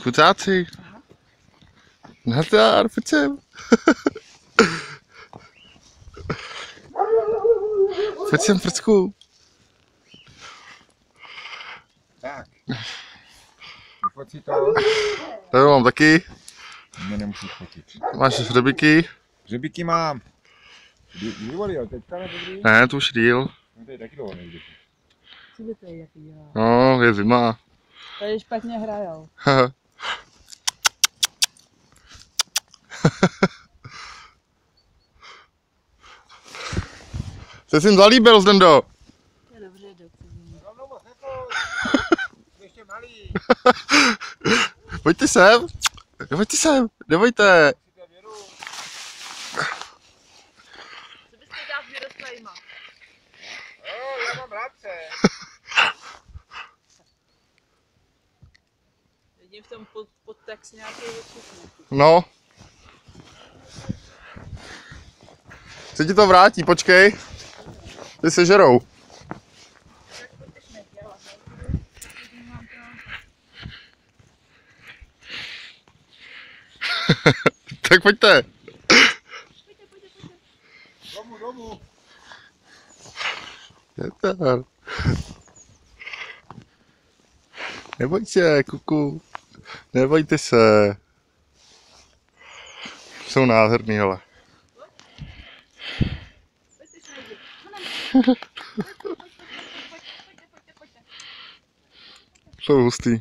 Kucáci. Nazdar, pojď sem. Pojď sem, prcku. Tak. Vyfoť si to. Já mám taky. Mě nemusíš fotit. Máš hřebiky? Hřebíky mám. Vyvolil teďka nebo kdy? Ne, to už díl. No to je taky dlouho nejde. Co by to je, jaký jo? No, je zima. Tady špatně hrajou. Jsi si jim zalíbil, Zdendo. Je dobře, dobře. No moc nefoť. Ještě malý. Pojďte sem. Pojďte sem, nebojte. Co byste dělal s vyrostlejma? Já mám vrabce. Vidím v tom podtext nějaký odsuchný. No. Se ti to vrátí, počkej. Ty sežerou. Tak pojďte. Domů. Netar. Neboj se, kuku. Nebojte se. Jsou nádherný, hele. Jsou hustý.